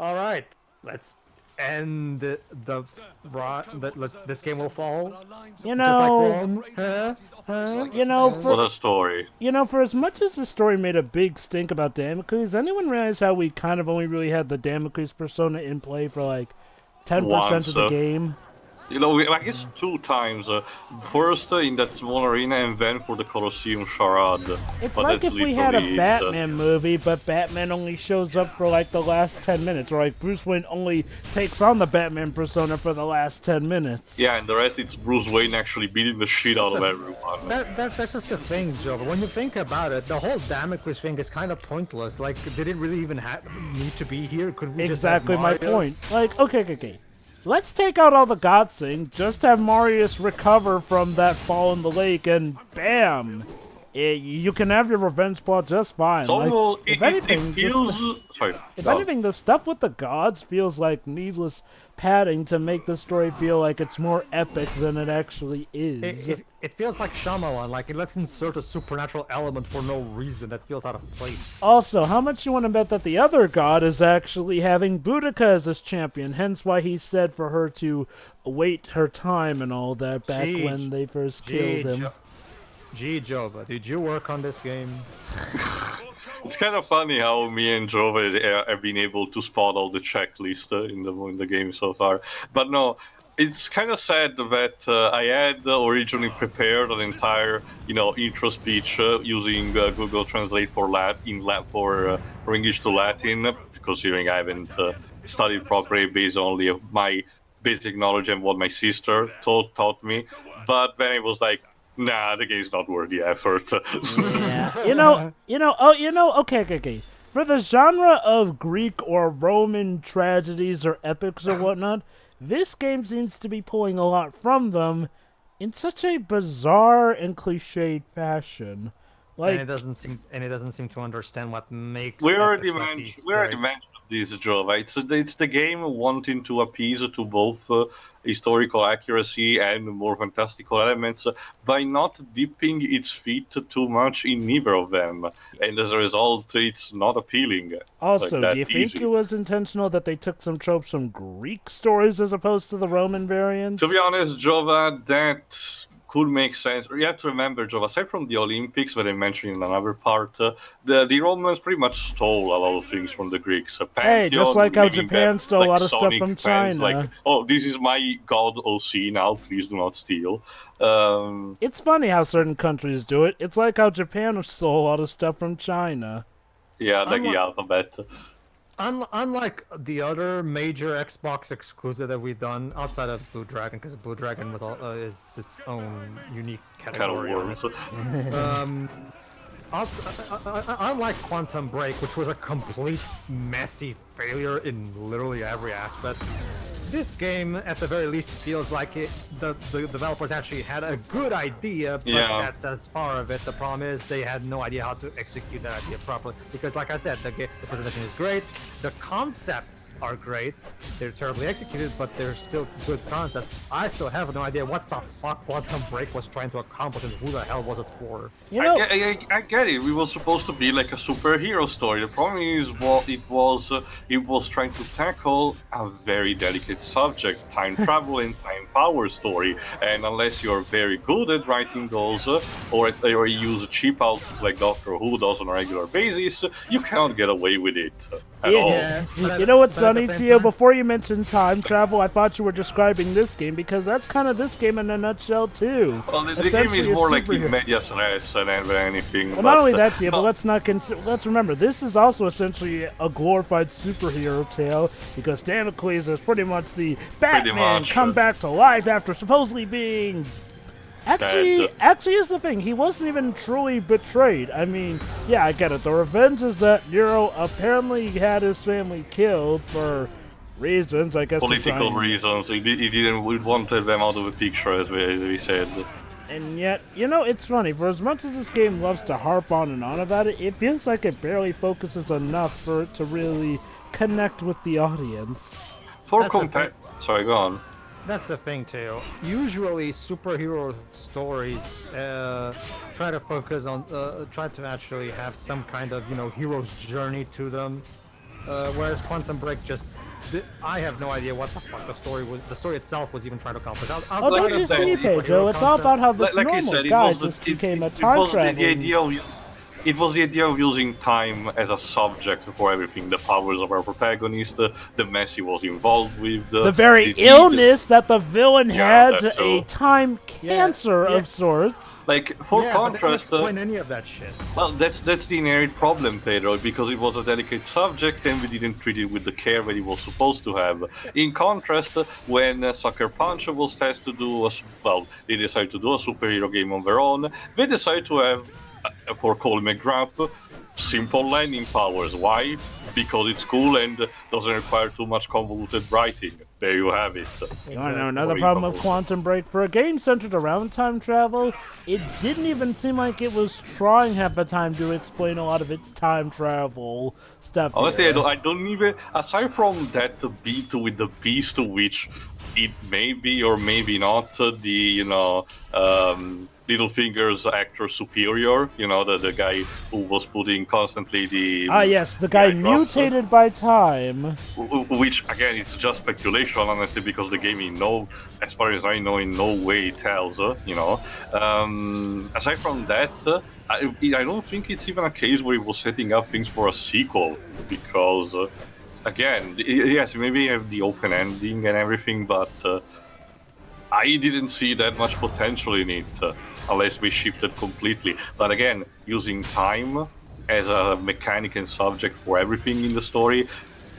All right, let's end this game will fall. You Just like know, Rome. you know, What a story. for as much as the story made a big stink about Damocles, anyone realize how we kind of only really had the Damocles persona in play for like 10% of the game? You know, I guess 2 times. First in that small arena, and then for the Colosseum charade. It's But like that's if we had a literally it. Batman movie, but Batman only shows up for like the last 10 minutes, or like Bruce Wayne only takes on the Batman persona for the last 10 minutes. Yeah, and the rest it's Bruce Wayne actually beating the shit out of everyone. That's just the thing, Joe. But when you think about it, the whole Damocles thing is kind of pointless. Like, did it really even need to be here? Could we Exactly just my have Marius? point. Like, okay. Let's take out all the God Sing, just have Marius recover from that fall in the lake, and bam! You can have your revenge plot just fine. So Like, it feels... Sorry. If anything, the stuff with the gods feels like needless padding to make the story feel like it's more epic than it actually is. It feels like Shyamalan, like let's insert a supernatural element for no reason that feels out of place. Also, how much you want to bet that the other god is actually having Boudicca as his champion, hence why he said for her to wait her time and all that back when they first killed him. Jova, did you work on this game? It's kind of funny how me and Jova have been able to spot all the checklist in the game so far. But no, it's kind of sad that I had originally prepared an entire, intro speech using Google Translate for for English to Latin, considering I haven't studied properly based only on my basic knowledge and what my sister taught me. But then it was like, nah, the game's not worth the effort. Yeah. Okay. For the genre of Greek or Roman tragedies or epics or whatnot, this game seems to be pulling a lot from them in such a bizarre and cliched fashion. Like, and it doesn't seem to understand what makes. We already mentioned this, Joe. Right? It's the game wanting to appease to both historical accuracy and more fantastical elements by not dipping its feet too much in neither of them, and as a result, it's not appealing. Also, like do you think it was intentional that they took some tropes from Greek stories as opposed to the Roman variants? To be honest, Jova, that could make sense. You have to remember, Jova, aside from the Olympics, that I mentioned in another part, the Romans pretty much stole a lot of things from the Greeks. Hey, just like how Japan stole a lot of stuff from China. Like, oh, this is my god OC now, please do not steal. It's funny how certain countries do it. It's like how Japan stole a lot of stuff from China. Yeah, like the alphabet. Unlike the other major Xbox exclusive that we've done outside of Blue Dragon, because Blue Dragon is its own unique category. Unlike Quantum Break, which was a complete messy failure in literally every aspect, this game, at the very least, feels like the developers actually had a good idea, but that's as far of it. The problem is they had no idea how to execute that idea properly. Because, like I said, the presentation is great, the concepts are great, they're terribly executed, but they're still good concepts. I still have no idea what the fuck Quantum Break was trying to accomplish and who the hell was it for. I get it. We were supposed to be like a superhero story. The problem is it was trying to tackle a very delicate subject, time travel and time power story, and unless you're very good at writing those or use cheap outlets like Doctor Who does on a regular basis, you cannot get away with it at all. You know what's funny, Tio? Before you mentioned time travel, I thought you were describing this game, because that's kind of this game in a nutshell too. Well, the game is more like in medias res than anything. Well, not only that, Tio, but let's remember, this is also essentially a glorified superhero tale, because Damocles is pretty much the Batman come back to life after supposedly being... Actually, here's the thing. He wasn't even truly betrayed. I mean, yeah, I get it. The revenge is that Nero apparently had his family killed for reasons, I guess. Political reasons. He wanted them out of the picture, as we said. And yet, it's funny. For as much as this game loves to harp on and on about it, it feels like it barely focuses enough for it to really connect with the audience. Sorry, go on. That's the thing too. Usually, superhero stories try to focus on, try to actually have some kind of, hero's journey to them. whereas Quantum Break just. I have no idea what the fuck the story was. The story itself was even trying to accomplish. Oh, don't you see, Pedro? It's all about how this normal guy just became a time traveler. It was the idea of using time as a subject for everything. The powers of our protagonist, the mess he was involved with. The very illness that the villain had, a time cancer of sorts. Like, for contrast... But they don't explain any of that shit. Well, that's the inherent problem, Pedro, because it was a delicate subject and we didn't treat it with the care that it was supposed to have. In contrast, when Sucker Punch was tasked to do they decided to do a superhero game on their own, they decided to have for Cole McGrath, simple landing powers. Why? Because it's cool and doesn't require too much convoluted writing. There you have it. You want to know another problem with Quantum Break? For a game centered around time travel, it didn't even seem like it was trying half the time to explain a lot of its time travel stuff. Honestly, I don't even... Aside from that beat with the Beast, which it may be or maybe not Littlefinger's actor superior, the guy who was putting constantly the... Ah, yes, the guy mutated by time. Which, again, it's just speculation, honestly, because the game, as far as I know, in no way tells, Aside from that, I don't think it's even a case where he was setting up things for a sequel, because, again, yes, maybe you have the open ending and everything, but I didn't see that much potential in it. Unless we shifted completely. But again, using time as a mechanic and subject for everything in the story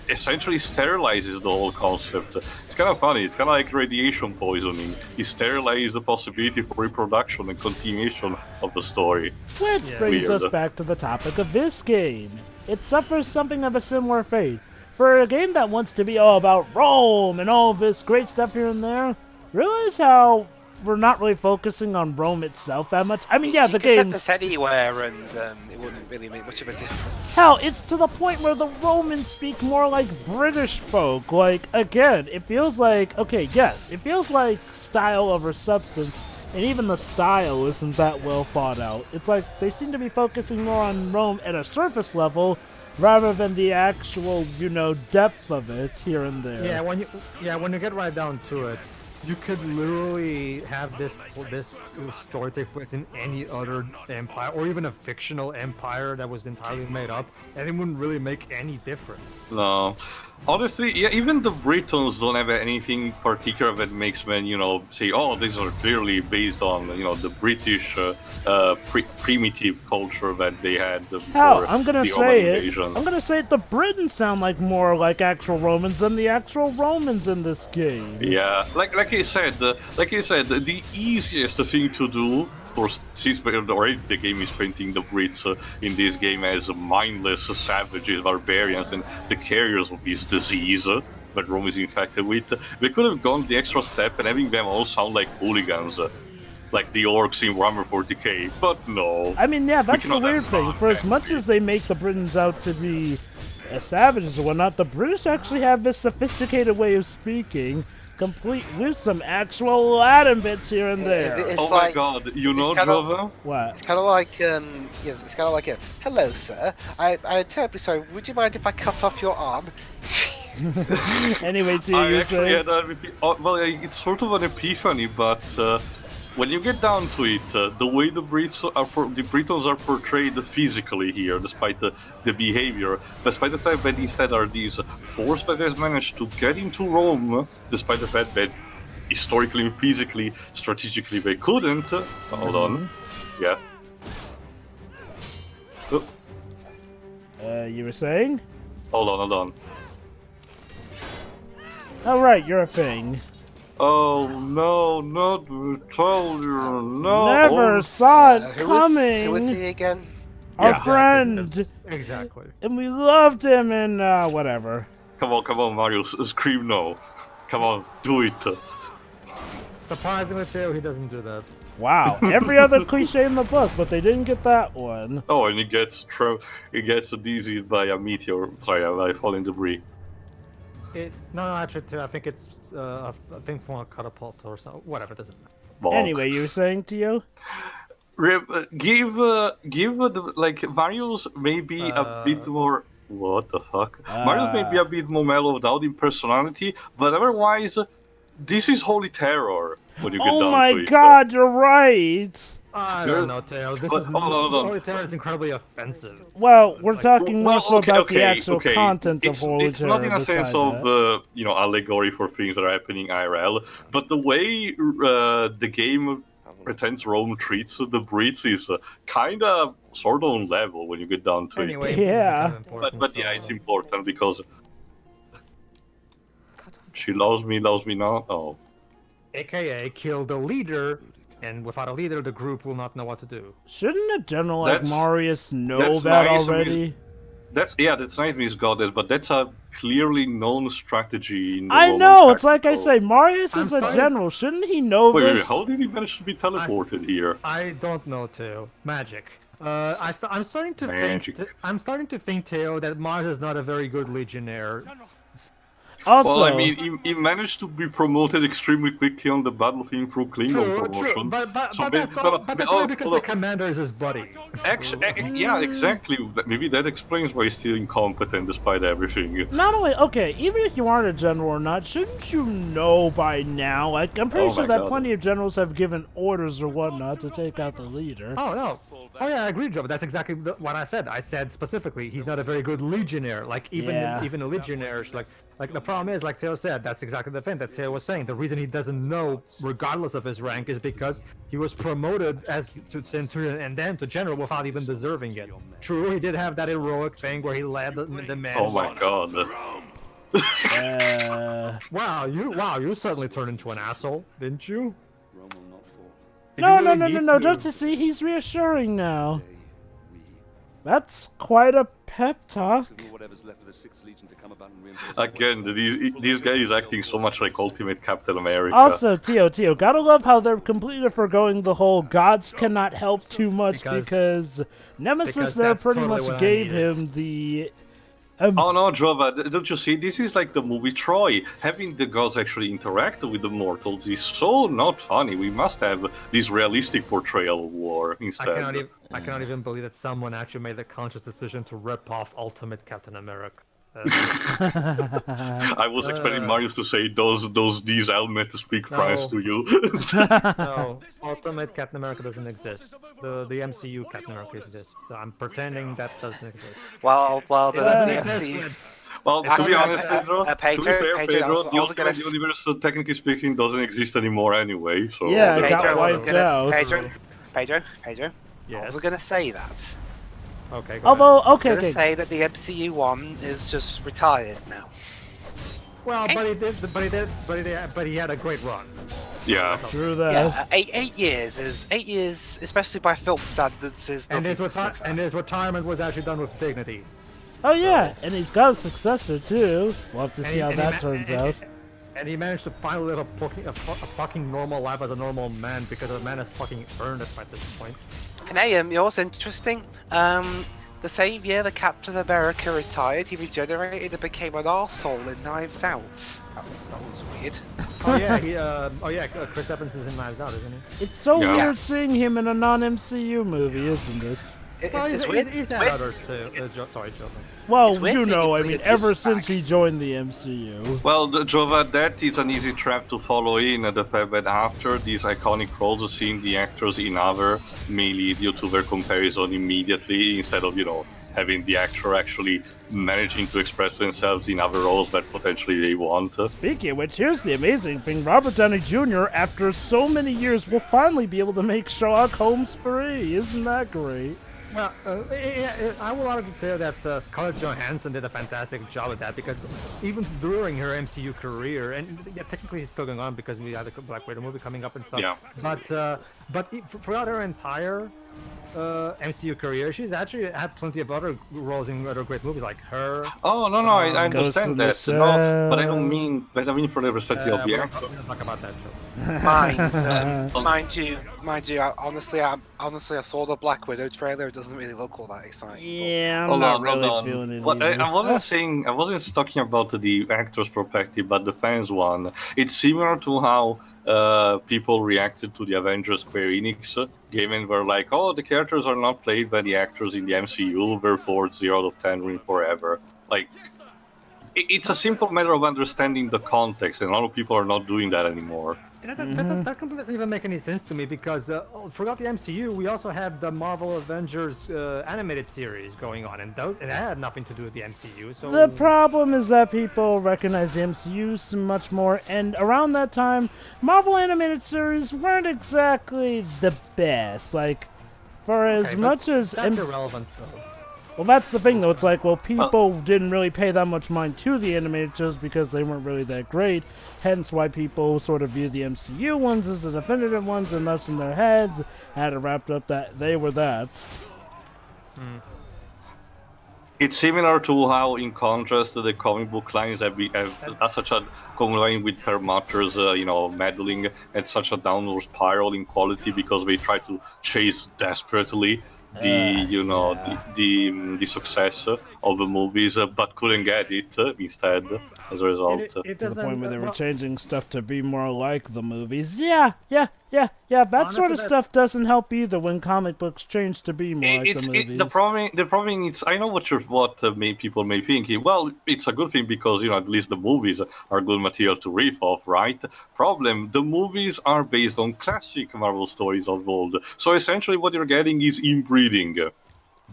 essentially sterilizes the whole concept. It's kind of funny. It's kind of like radiation poisoning. It sterilizes the possibility for reproduction and continuation of the story. Which brings us back to the topic of this game. It suffers something of a similar fate. For a game that wants to be all about Rome and all this great stuff here and there, realize how we're not really focusing on Rome itself that much. I mean, yeah, the game. You could set this anywhere, and it wouldn't really make much of a difference. Hell, it's to the point where the Romans speak more like British folk. Like, again, it feels like it feels like style over substance, and even the style isn't that well thought out. It's like they seem to be focusing more on Rome at a surface level, rather than the actual, depth of it here and there. Yeah, when you get right down to it. You could literally have this story take place in any other empire, or even a fictional empire that was entirely made up, and it wouldn't really make any difference. No. Honestly, yeah, even the Britons don't have anything particular that makes them, say, oh, these are clearly based on, the British primitive culture that they had before Hell, I'm gonna say invasion. I'm gonna say the Britons sound like more like actual Romans than the actual Romans in this game. Yeah, like I said, the easiest thing to do, since already the game is painting the Brits in this game as mindless savages, barbarians, and the carriers of this disease that Rome is infected with, they could have gone the extra step and having them all sound like hooligans, like the orcs in Warhammer 40k, but no. I mean, yeah, that's the weird thing. For as much as they make the Britons out to be savages or whatnot, the British actually have this sophisticated way of speaking, complete with some actual Latin bits here and there. Oh my god, Jova? What? It's kind of like, yes, it's kind of like hello, sir. I'm terribly sorry. Would you mind if I cut off your arm? Anyway, it's sort of an epiphany, but when you get down to it, the way the Britons are portrayed physically here, despite the behavior, despite the fact that instead are these force that has managed to get into Rome, despite the fact that historically, physically, strategically they couldn't. Hold on. Yeah. Oh. You were saying? Hold on. Oh, right, you're a thing. Oh, no, not told you, no. Never saw it coming. Who was he again? Our friend. Exactly. And we loved him and whatever. Come on, Marius, scream no. Come on, do it. Surprisingly, too, he doesn't do that. Wow, every other cliche in the book, but they didn't get that one. Oh, and he gets dizzy by a meteor. Sorry, by falling debris. No, actually, too. I think it's a thing from a catapult or something. Whatever, it doesn't matter. Bonk. Anyway, you were saying, Tio? Give Marius maybe a bit more What the fuck? Marius may be a bit more mellowed out in personality, but otherwise, this is holy terror when you get down to it. Oh my god, you're right! I don't know, Teo. This is Holy Terror is incredibly offensive. Well, we're talking more so about the actual okay. content of Holy It's Terror. not in a sense of allegory for things that are happening IRL, but the way the game pretends Rome treats the Brits is kind of sort of on level when you get down to Anyway, it. Yeah. But yeah, it's important because she loves me not. Oh. AKA kill the leader, and without a leader, the group will not know what to do. Shouldn't a general like That's- Marius know that's that nice, already? That's nice, Miss Goddess, but that's a clearly known strategy in the I Roman know, it's like I tactical. say, Marius I'm is a sorry. general. Shouldn't he know Wait, this? how did he manage to be teleported here? I don't know, Teo. Magic. I'm starting to Magic. think. I'm starting to think, Teo, that Mars is not a very good legionnaire. Also, Well, I mean, he managed to be promoted extremely quickly on the battlefield through Klingon promotion. But So that's maybe- only because hold the on. commander is his buddy. Yeah, exactly. Maybe that explains why he's still incompetent despite everything. not only okay, even if you aren't a general or not, shouldn't you know by now? Like, I'm pretty Oh sure my that God. plenty of generals have given orders or whatnot to take out the leader. Oh no. Oh yeah, I agree, Joe. But that's exactly what I said. I said specifically, he's not a very good legionnaire. Like even Yeah. even a legionnaire, like the problem is, like Teo said, that's exactly the thing that Teo was saying. The reason he doesn't know, regardless of his rank, is because he was promoted as to centurion and then to general without even deserving it. True, he did have that heroic thing where he led the men. Oh my god. Wow, you certainly turned into an asshole, didn't you? Did No, you no, really no, no, need no! to- Don't you see? He's reassuring now. That's quite a pep talk. Again, these guys acting so much like Ultimate Captain America. Also, Tio, gotta love how they're completely foregoing the whole gods cannot help too much because Nemesis because there that's pretty totally much what I gave needed. him the. Oh no, Jova, don't you see? This is like the movie Troy. Having the gods actually interact with the mortals is so not funny. We must have this realistic portrayal of war instead. I cannot even believe that someone actually made the conscious decision to rip off Ultimate Captain America. I was expecting Marius to say, these helmets speak No. French to you? No, Ultimate Captain America doesn't exist. The MCU Captain America exists. So I'm pretending that doesn't exist. Well, It doesn't the exist. MCU Lids. Well, to Actually, be honest, Pedro, to be Pedro, fair, I Pedro, was the gonna Ultimate Universe, technically speaking, doesn't exist anymore anyway, so... Yeah, it Pedro, got I wasn't wiped gonna- out. Pedro, I Yes. was gonna say that. Okay. Go ahead. Although, I was okay, gonna okay. say that the MCU one is just retired now. Well, but he had a great run. Yeah. True that. Yeah, 8 years, especially by film standards, is And nothing his, to sniff at. his retirement was actually done with dignity. Oh yeah, and he's got a successor too. We'll have to And see he- how and he that ma- turns and- out. And he managed to finally live a fucking normal life as a normal man because the man has fucking earned it by this point. And hey, yours interesting. The same year the Captain America retired, he regenerated and became an arsehole in Knives Out. That was weird. Oh yeah, Chris Evans is in Knives Out, isn't he? It's so Yeah. weird seeing him in a non-MCU movie, isn't it? Well, It's he's weird. had weird. others too. Sorry, Joe. Well, It's weird you seeing know, him I mean, play a ever douchebag. since he joined the MCU. Well, Jova, that is an easy trap to follow in, the fact that after these iconic roles, seeing the actors in other may lead you to their comparison immediately, instead of, having the actor actually managing to express themselves in other roles that potentially they want. Speaking of which, here's the amazing thing. Robert Downey Jr., after so many years, will finally be able to make Sherlock Holmes free. Isn't that great? Well, I will argue too that Scarlett Johansson did a fantastic job at that because even during her MCU career, and yeah, technically it's still going on because we have the Black Widow movie coming up and stuff. Yeah. But throughout her entire MCU career, she's actually had plenty of other roles in other great movies like Her. Oh, no, I Ghost in understand the that. No, but I Shell. don't mean from the perspective of the We're actor. not gonna talk about that show. Mind you, honestly, I saw the Black Widow trailer. It doesn't really look all that exciting. Yeah, I'm Hold not on, really hold on. feeling it But either. I wasn't talking about the actor's perspective, but the fans one. It's similar to how people reacted to the Avengers Square Enix game and were like, "Oh, the characters are not played by the actors in the MCU, therefore 0 out of 10 win forever." Like, it's a simple matter of understanding the context, and a lot of people are not doing that anymore. That completely doesn't even make any sense to me because forgot the MCU. We also had the Marvel Avengers animated series going on, and it had nothing to do with the MCU. So The problem is that people recognize the MCU so much more, and around that time, Marvel animated series weren't exactly the best. Like, for as much as that's irrelevant though. Well, that's the thing, though. It's like, well, people didn't really pay that much mind to the animated shows because they weren't really that great. Hence why people sort of view the MCU ones as the definitive ones, and thus in their heads had it wrapped up that they were that. It's similar to how, in contrast, the comic book lines have such a common line with Permutter's, meddling and such a downward spiral in quality because they try to chase desperately the success of the movies, but couldn't get it instead as a result. To the point where they were changing stuff to be more like the movies. Yeah. That sort of stuff doesn't help either when comic books change to be more like the movies. The problem is, I know what people may think. Well, it's a good thing because at least the movies are good material to riff off, right? Problem: the movies are based on classic Marvel stories of old, so essentially what you're getting is inbreeding.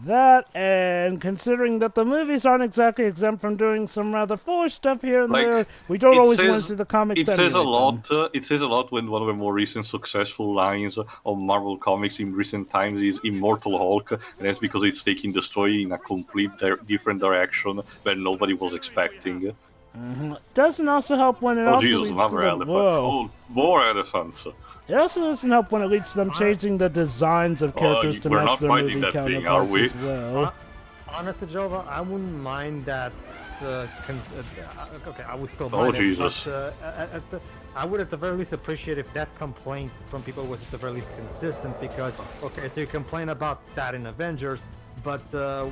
That, and considering that the movies aren't exactly exempt from doing some rather foolish stuff here and there, we don't always want to see the comics. It says a lot. It says a lot when one of the more recent successful lines of Marvel comics in recent times is "Immortal Hulk," and that's because it's taking the story in a complete different direction that nobody was expecting. Doesn't also help when it also Jesus, leads another to elephant. Whoa. Oh, more elephants. It also doesn't help when it leads to them changing the designs of characters to match their movie counterparts as well. Honestly, Jova, I wouldn't mind that. Okay, I would still mind Oh, Jesus. it, but I would at the very least appreciate if that complaint from people was at the very least consistent because, okay, so you complain about that in Avengers, but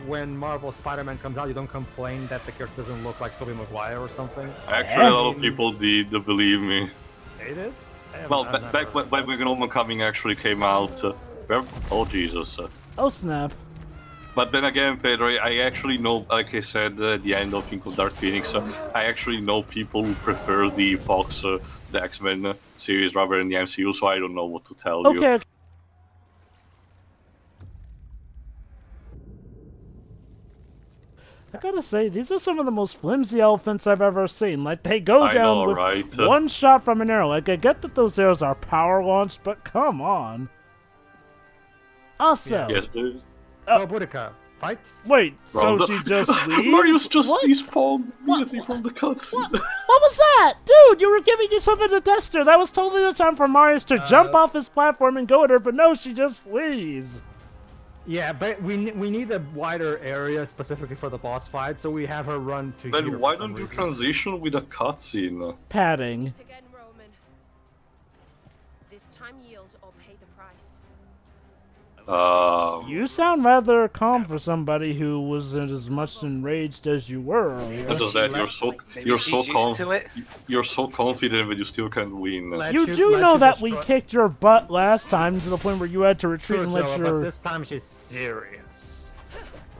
when Marvel Spider-Man comes out, you don't complain that the character doesn't look like Tobey Maguire or something? Actually, a lot of people did, believe me. They did? Well, back when Homecoming actually came out, oh Jesus. Oh snap. But then again, Pedro, I actually know, like I said at the end of King of Dark Phoenix, I actually know people who prefer the Fox, the X-Men series rather than the MCU, so I don't know what to tell you. Okay. I gotta say, these are some of the most flimsy elephants I've ever seen. Like, they go down with one shot from an arrow. Like, I get that those arrows are power launched, but come on. Also... Yes, dude. So, Boudicca, fight? Wait, so she just leaves? Marius just despawned immediately from the cutscene. What was that? Dude, you were giving me something to test her. That was totally the time for Marius to jump off his platform and go at her, but no, she just leaves. Yeah, but we need a wider area specifically for the boss fight, so we have her run to here. Then why don't you transition with a cutscene? Padding. Again, Roman. This time yield or pay the price. You sound rather calm for somebody who was as much enraged as you were earlier. Because that you're so confident that you still can't win. You do know that we kicked your butt last time to the point where you had to retreat and let Joe, your... but this time she's serious.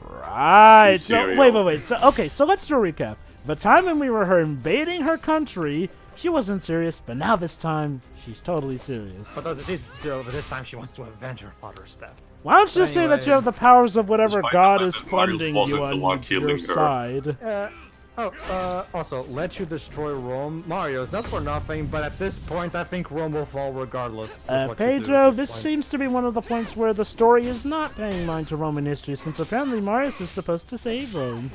Right. So wait. So let's do a recap. The time when we were invading her country, she wasn't serious, but now this time she's totally serious. But this time she wants to avenge her father's death. Why don't you say that you have the powers of whatever god is Marius funding wasn't you the on one killing your her. side? Also, let you destroy Rome. Marius, not for nothing, but at this point, I think Rome will fall regardless. Of what you do Pedro, at this point. seems to be one of the points where the story is not paying mind to Roman history, since apparently Marius is supposed to save Rome.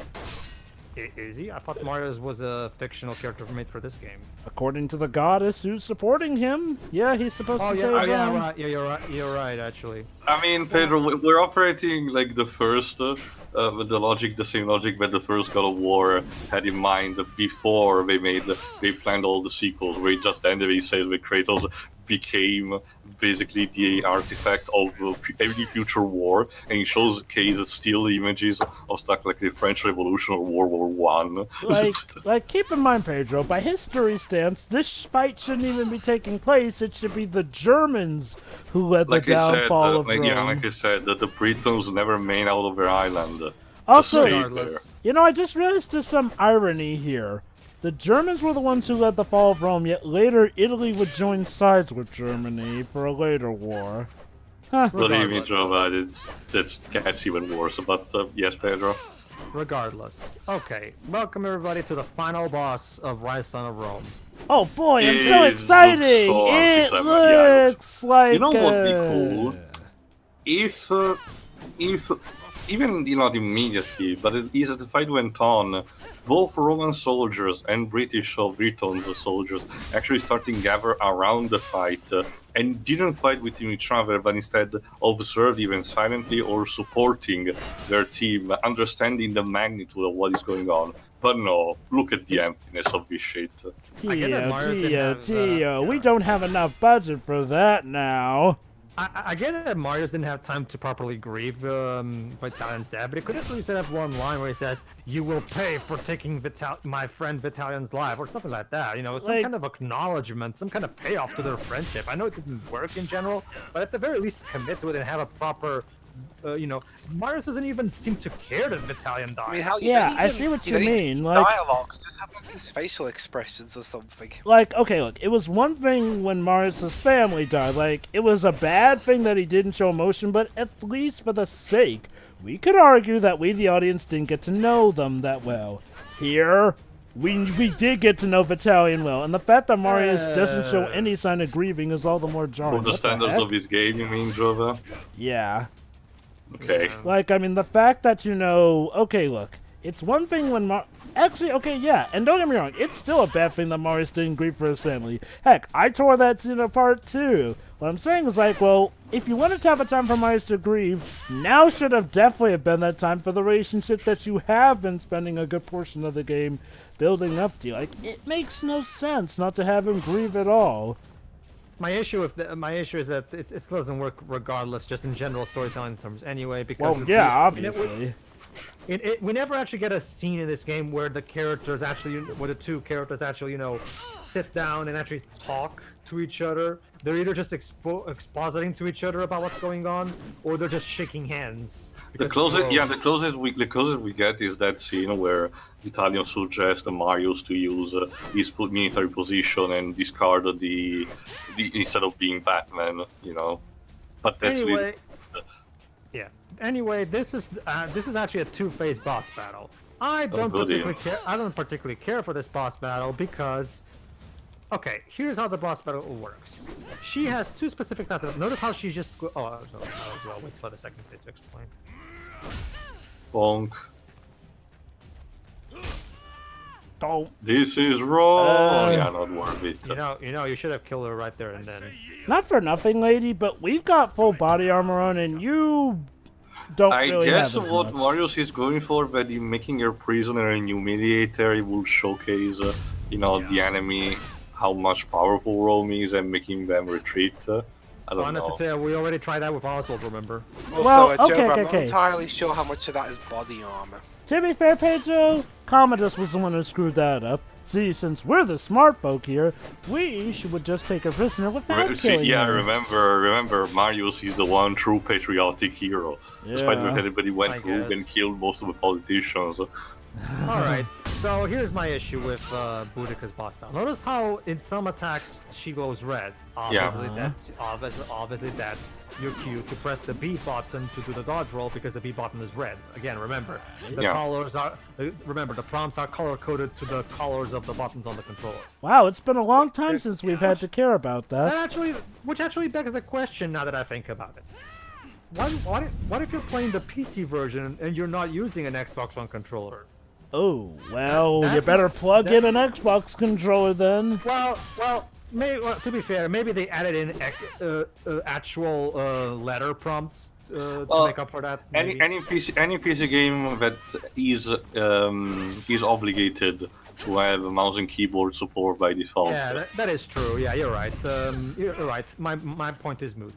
Is he? I thought Marius was a fictional character made for this game. According to the goddess who's supporting him, yeah, he's supposed to save Rome. Yeah, right. Yeah, you're right, actually. I mean, Pedro, we're operating like the first, with the same logic that the first God of War had in mind before they planned all the sequels, where it just ended, he says with Kratos, became basically the artifact of every future war, and it shows still images of stuff like the French Revolution or World War One. Like, keep in mind, Pedro, by history stance, this fight shouldn't even be taking place. It should be the Germans who led the downfall of Rome. Like I said, the Britons never made out of their island. Also, you know, I just realized there's some irony here. The Germans were the ones who led the fall of Rome, yet later Italy would join sides with Germany for a later war. Huh. Believe me, Joe, that gets even worse. But yes, Pedro. Regardless. Okay, welcome everybody to the final boss of Ryse Son of Rome. Oh boy, I'm so excited! It looks like... You know what would be cool? If even not immediately, but as the fight went on, both Roman soldiers and British or Britons soldiers actually started to gather around the fight and didn't fight within each other, but instead observed even silently or supporting their team, understanding the magnitude of what is going on. But no, look at the emptiness of this shit. Tio, we don't have enough budget for that now. I get that Marius didn't have time to properly grieve Vitalian's death, but he could at least have one line where he says, "You will pay for taking my friend Vitalian's life," or something like that. You know, some kind of acknowledgement, some kind of payoff to their friendship. I know it didn't work in general, but at the very least commit to it and have a proper... you know, Marius doesn't even seem to care that Vitalian died. I mean, I see what you mean. Like, dialogue, just have like his facial expressions or something. Like, okay, look, it was one thing when Marius' family died. Like, it was a bad thing that he didn't show emotion, but at least for the sake, we could argue that we, the audience, didn't get to know them that well. Here, we did get to know Vitalian well, and the fact that Marius doesn't show any sign of grieving is all the more jarring. For the standards of his game, you mean, Jova? Yeah. Okay. Like, I mean, the fact that, you know, okay, look, it's one thing when actually, okay, yeah, and don't get me wrong, it's still a bad thing that Marius didn't grieve for his family. Heck, I tore that scene apart too. What I'm saying is, like, well, if you wanted to have a time for Marius to grieve, now should have definitely have been that time for the relationship that you have been spending a good portion of the game building up to. Like, it makes no sense not to have him grieve at all. My issue is that it doesn't work regardless, just in general storytelling terms anyway. Because obviously. We never actually get a scene in this game where the characters actually, where the two characters actually, you know, sit down and actually talk to each other. They're either just expositing to each other about what's going on, or they're just shaking hands. The closest we get is that scene where Italian suggests Marius to use his military position and discard the instead of being Batman, you know. But that's anyway. Yeah. Anyway, this is actually a two-phase boss battle. I don't particularly care for this boss battle because, okay, here's how the boss battle works. She has two specific types of... Notice how she's just... I'll wait for the second phase to explain. Bonk. Don't. This is wrong. Yeah, not worth it. You know, you should have killed her right there and then. Not for nothing, lady, but we've got full body armor on, and you don't really have as much. I guess what Marius is going for, that making her prisoner and humiliator will showcase, the enemy, how much powerful Rome is, and making them retreat. I don't know. Honestly, we already tried that with Oswald, remember? Well, also, okay. I'm not entirely sure how much of that is body armor. To be fair, Pedro, Commodus was the one who screwed that up. See, since we're the smart folk here, we should just take a prisoner without killing her. Remember, Marius is the one true patriotic hero. Despite that everybody went rogue and killed most of the politicians. Alright, so here's my issue with Boudicca's boss battle. Notice how in some attacks she goes red. Obviously, that's your cue to press the B button to do the dodge roll because the B button is red. Again, remember, the prompts are color coded to the colors of the buttons on the controller. Wow, it's been a long time since we've had to care about that. Which actually begs the question now that I think about it. What if you're playing the PC version and you're not using an Xbox One controller? Oh, well, you better plug in an Xbox controller then. Well, to be fair, maybe they added in actual letter prompts to make up for that. Any PC game that is obligated to have a mouse and keyboard support by default. Yeah, that is true. Yeah, you're right. You're right. My point is moot.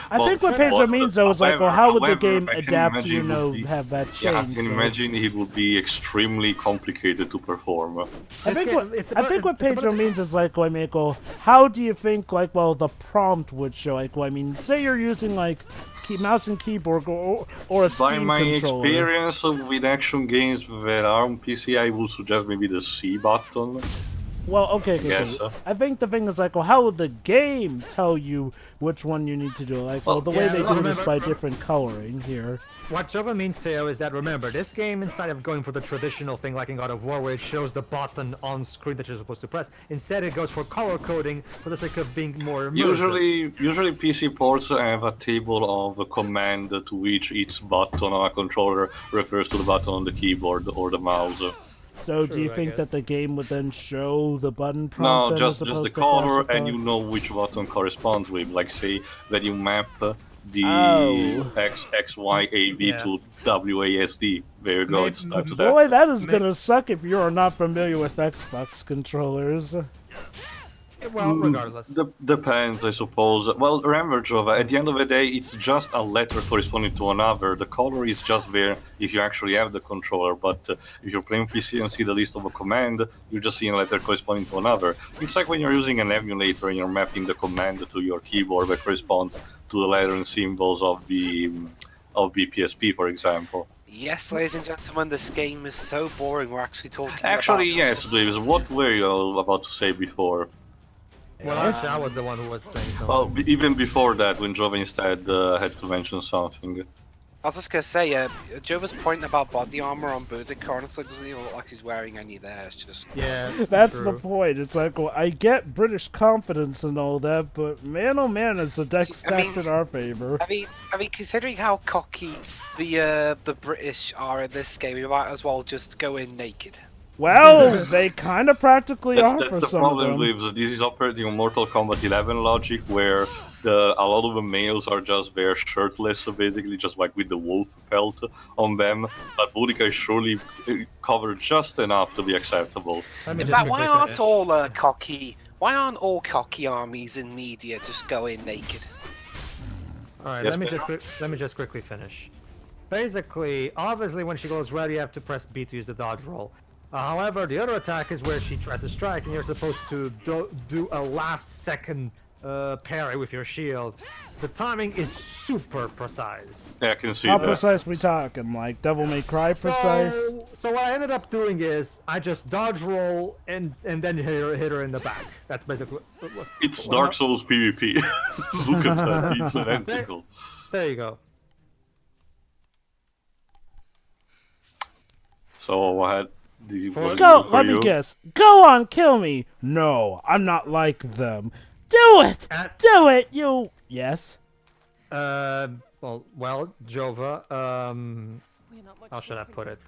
I think what Pedro means though is like, well, how would the however, game I can adapt to, imagine have that change? Yeah, I can so- imagine it would be extremely complicated to perform. I think what Pedro means is like, well, I mean, well, how do you think like, well, the prompt would show? Like, well, I mean, say you're using like mouse and keyboard or a Steam By my controller. experience with action games that are on PC, I would suggest maybe the C button. Well, okay. Yes, sir. I think the thing is like, well, how would the game tell you which one you need to do? Like, well, the way they do this by different coloring here. What Jova means, Theo, is that remember, this game, instead of going for the traditional thing like in God of War, where it shows the button on screen that you're supposed to press, instead it goes for color coding for the sake of being more immersive. Usually PC ports have a table of a command to which each button on a controller refers to the button on the keyboard or the mouse. So do you I think guess. that the game would then show the button No, prompt? then, just as opposed the to flash color, the and color? you know which button corresponds with. Like say that you map the Oh. X, Y, A, B Yeah. to W, A, S, D. There you go, it's typed to that. Boy, that is gonna suck if you are not familiar with Xbox controllers. Well, regardless. Depends, I suppose. Well, remember, Jova, at the end of the day, it's just a letter corresponding to another. The color is just there if you actually have the controller, but if you're playing PC and see the list of a command, you just see a letter corresponding to another. It's like when you're using an emulator and you're mapping the command to your keyboard that corresponds to the letter and symbols of the PSP, for example. Yes, ladies and gentlemen, this game is so boring. We're actually talking Actually, about... yes, Davis, what were you about to say before? Well, actually, I was the one who was saying something. Well, even before that, when Jova instead had to mention something. I was just gonna say, Jova's point about body armor on Boudicca honestly doesn't even look like he's wearing any there. It's just... Yeah, That's the true. point. It's like, well, I get British confidence and all that, but man, oh man, is the deck stacked in our favor. I mean, considering how cocky the British are in this game, you might as well just go in naked. Well, they kind of practically are That's for the some of problem them. with this is operating on Mortal Kombat 11 logic, where a lot of the males are just there shirtless, so basically just like with the wolf pelt on them. But Boudicca is surely covered just enough to be acceptable. Let me In just fact, why quickly aren't finish. all cocky? Why aren't all cocky armies in media just going naked? All right, Yes, let me just quickly finish. Basically, obviously, when she goes red, you have to press B to use the dodge roll. However, the other attack is where she tries to strike, and you're supposed to do a last-second parry with your shield. The timing is super precise. Yeah, I can see How that. precise we talking? Like Devil May Cry precise? So what I ended up doing is I just dodge roll and then hit her in the back. That's basically. It's Dark Souls PvP. Look at that, it's identical. There you go. So what? Go, let me guess. Go on, kill me. No, I'm not like them. Do it! Do it, you... Yes? Well, Jova, We're not much how should I put it?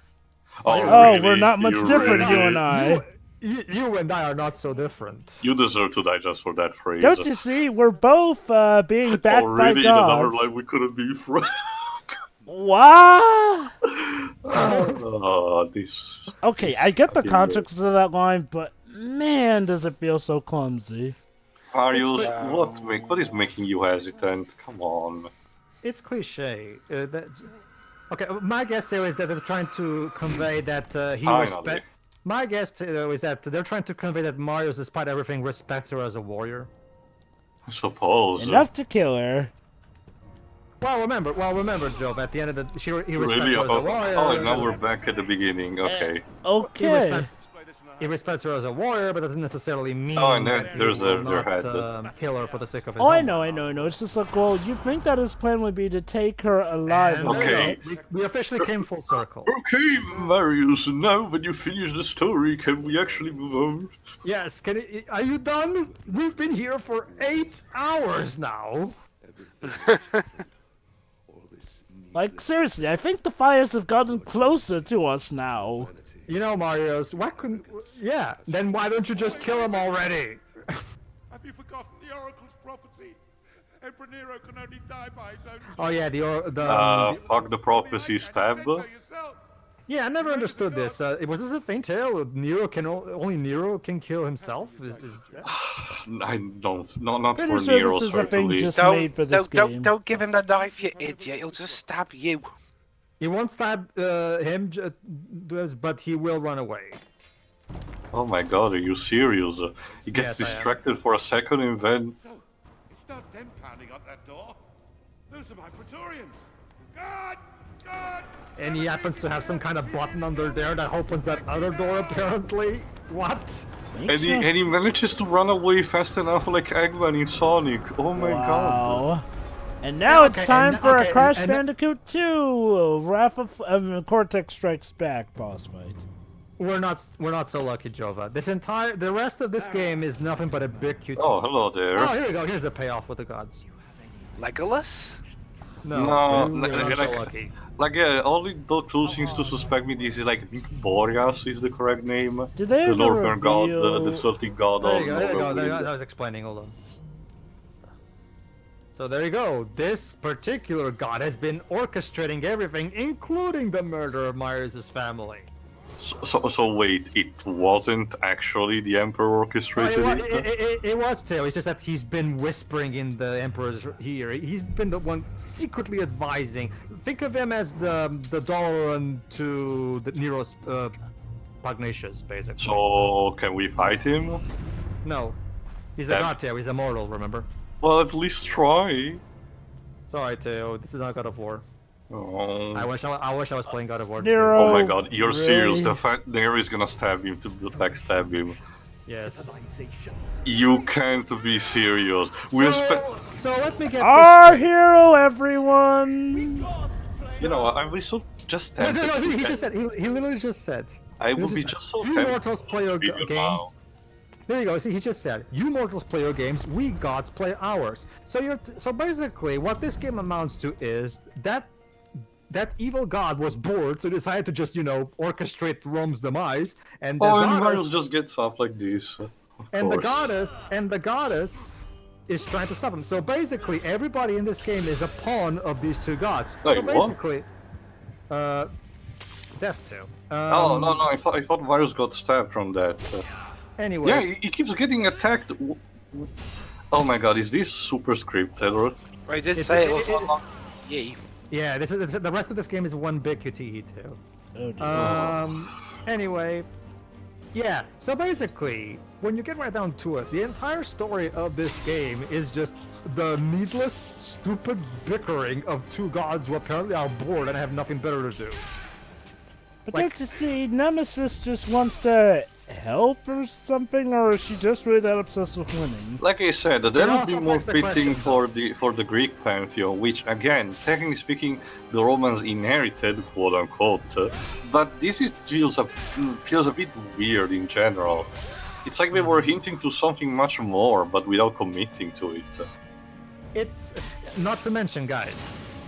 Oh, really? we're not much You different, really- you and I. You and I are not so different. You deserve to die just for that phrase. Don't you see? We're both being backed Already by in another gods. life we couldn't be friends. What? This. Okay, I get the fucking context of that line, but man, does it feel so clumsy. Marius, what is making you hesitant? Come on. It's cliche. Okay, my guess here is that they're trying to convey that he Finally. respect. My guess though is that they're trying to convey that Marius, despite everything, respects her as a warrior. I suppose. Enough to kill her. Well, remember, Jove. At the end of the, he respects Really? her as a warrior. Oh, now we're back at the beginning. Okay. Okay. He respects her as a warrior, but doesn't necessarily mean Oh, and that there's he will their not, head. kill her for the sake of his Oh, I own know. It's just like, well, you think that his plan would be to take her alive. And Okay. we officially came full circle. Okay, Marius, now that you finish the story, can we actually move on? Yes, are you done? We've been here for 8 hours now. Like, seriously, I think the fires have gotten closer to us now. You know, Marius, why couldn't... Yeah, then why don't you just kill him already? Have you forgotten the Oracle's prophecy? Emperor Nero can only die by his own Oh yeah, the Fuck the prophecy stab. Say so yourself. Yeah, I never understood this. Was this a faint tale? Nero can only Nero can kill himself? Is that... I don't. No, not Pretty for sure Nero, this is a thing certainly. just made for this game. Don't give him the knife, you idiot. He'll just stab you. He won't stab him, but he will run away. Oh my god, are you serious? He gets Yes, I am. distracted for a second and then... So, it's not them pounding on that door. Those are my Praetorians. God! God! And he happens to have some kind of button under there that opens that other door, apparently. What? And he manages to run away fast enough like Eggman in Sonic. Oh my god. Wow. And now it's Okay, time and- for okay, a Crash and- Bandicoot 2 Wrath of Cortex Strikes Back boss fight. We're not so lucky, Jova. The rest of this game is nothing but a big QT. Oh, hello there. Oh, here we go. Here's the payoff with the gods. Legolas? No, we're not like- so lucky. Like, yeah, only the two seems to suspect me. This is like, I think Boreas is the correct name. Did they The ever northern god, reveal- the Celtic god There of you go. There you go. Northern There you wind. go. I was explaining. Hold on. So there you go. This particular god has been orchestrating everything, including the murder of Marius' family. So wait, it wasn't actually the Emperor orchestrated it? It was too. It's just that he's been whispering in the Emperor's ear. He's been the one secretly advising. Think of him as the Dalaran to the Nero's Pugnacious, basically. So, can we fight him? No, he's a That- god, Teo. He's immortal. Remember? Well, at least try. Sorry, Teo. This is not God of War. Oh. I wish I was playing God of War. too. Nero. Oh my god, you're serious? Really? The fact Nero is gonna stab him to backstab him. Yes. You can't be serious. We're So let me get Our this. hero, everyone! You know, I was so just No, tempted. no, no, he to- just said. He literally just said. I he would be said, just so You tempted. mortals play your to beat him games. out. There you go. See, he just said, "You mortals play your games. We gods play ours." So basically, what this game amounts to is that evil god was bored, so decided to just orchestrate Rome's demise, and the Oh, and Marius goddess, just gets up like this. Of and the course. goddess is trying to stop him. So basically, everybody in this game is a pawn of these two gods. Wait, so what? basically, death too. Oh no, I thought Marius got stabbed from that. Anyway. Yeah, he keeps getting attacked. Oh my god, is this super scripted? Or... I did It's- say it- it was it- unlocked. Yee. Yeah, the rest of this game is one big QTE too. Oh dear. Anyway, yeah. So basically, when you get right down to it, the entire story of this game is just the needless, stupid bickering of two gods who apparently are bored and have nothing better to do. But like- don't you see, Nemesis just wants to help or something, or is she just really that obsessed with winning? Like I said, that It would also be more begs the fitting question, for the Greek pantheon, which again, technically speaking, the Romans inherited, quote unquote. But this feels a bit weird in general. It's like they were hinting to something much more, but without committing to it. It's not to mention, guys.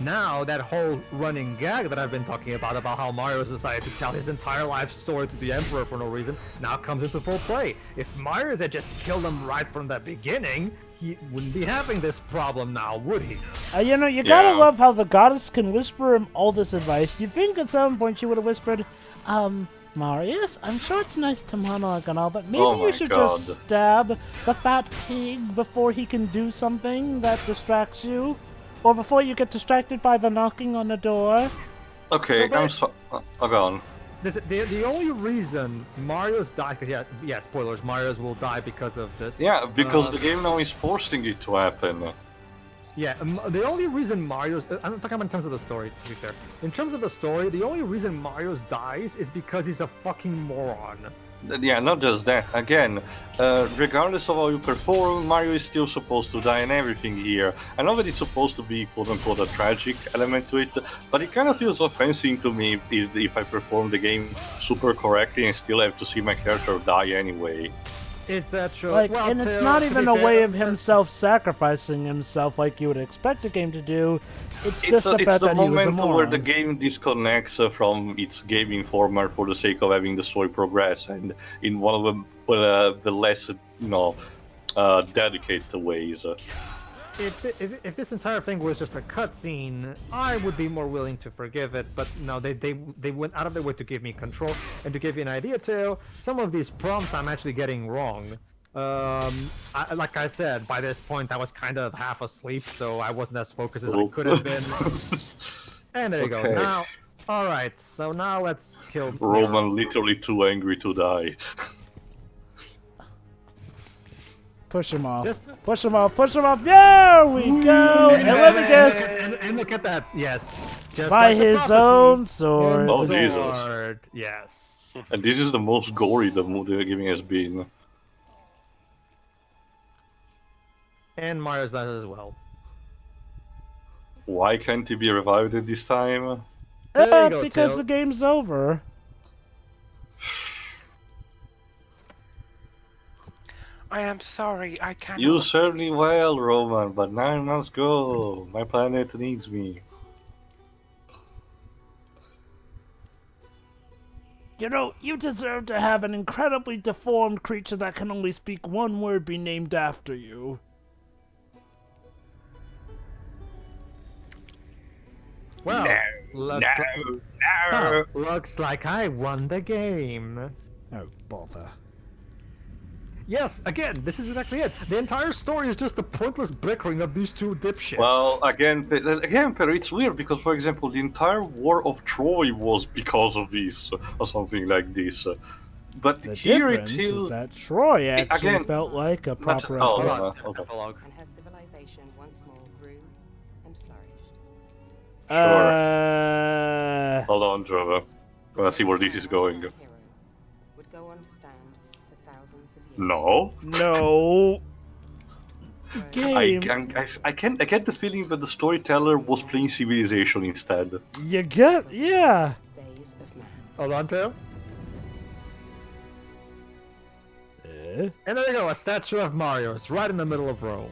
Now that whole running gag that I've been talking about how Mario decided to tell his entire life story to the Emperor for no reason, now comes into full play. If Marius had just killed him right from the beginning, he wouldn't be having this problem now, would he? You gotta Yeah. love how the goddess can whisper him all this advice. You'd think at some point she would have whispered, Marius, I'm sure it's nice to monologue and all, but maybe Oh my you should God. just stab the fat pig before he can do something that distracts you. Or before you get distracted by the knocking on the door. Okay, Well, I'm so. Go on. The only reason Marius dies, because yeah, spoilers, Marius will die because of this. Yeah, because the game now is forcing it to happen. Yeah, the only reason Mario's... I'm talking about in terms of the story, to be fair. In terms of the story, the only reason Marius dies is because he's a fucking moron. Yeah, not just that. Again, regardless of how you perform, Mario is still supposed to die and everything here. I know that it's supposed to be quote-unquote a tragic element to it, but it kind of feels offensive to me if I perform the game super correctly and still have to see my character die anyway. It's actually... well, and it's to- not to even be a fair, way of him self-sacrificing himself like you would expect a game to do. It's just the It's fact the that he was a moment where the moron. game disconnects from its gaming format for the sake of having the story progress, and in one of the less, dedicated ways. if this entire thing was just a cutscene, I would be more willing to forgive it. But no, they went out of their way to give me control, and to give you an idea too, some of these prompts I'm actually getting wrong. Like I said, by this point I was kind of half asleep, so I wasn't as focused as I could have been. And there you go. Now, all right. So now let's kill. Roman literally too angry to die. Push him off. Push him off. Push him off. There we go. And let me guess. And look at that. Yes. Just by like his own sword. Oh, Jesus. Yes. And this is the most gory the gaming has been. And Marius does as well. Why can't he be revived at this time? Because the game's over. I am sorry, I cannot. You served me well, Roman, but now I must go. My planet needs me. You know, you deserve to have an incredibly deformed creature that can only speak one word be named after you. Well, looks like I won the game. Oh, bother. Yes, again, this is exactly it. The entire story is just a pointless bickering of these two dipshits. Well, again, Pedro, it's weird because, for example, the entire War of Troy was because of this, or something like this. But the here difference it feels is that Troy actually again, felt like a proper okay. epilogue. And her civilization once more grew and flourished. Sure. Hold on, Trevor. Let's see where this is going. Would go on to stand for thousands of years. No. No. Game. I get the feeling that the storyteller was playing Civilization instead. You get, yeah. Days of man. Hold on to. And there you go, a statue of Marius right in the middle of Rome.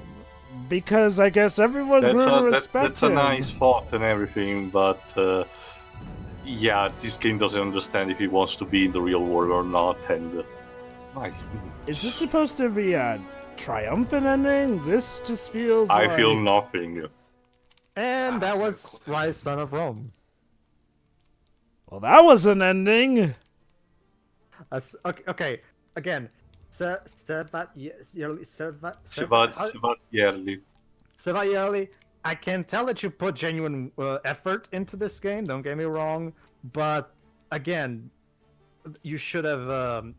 Because I guess everyone grew to respect that's a him. nice thought and everything, but yeah, this game doesn't understand if it wants to be in the real world or not. And is this supposed to be a triumphant ending? This just feels. I feel nothing. And that was Ryse, son of Rome. Well, that was an ending. Okay, again. Svayerli, I can tell that you put genuine effort into this game, don't get me wrong, but again, you should have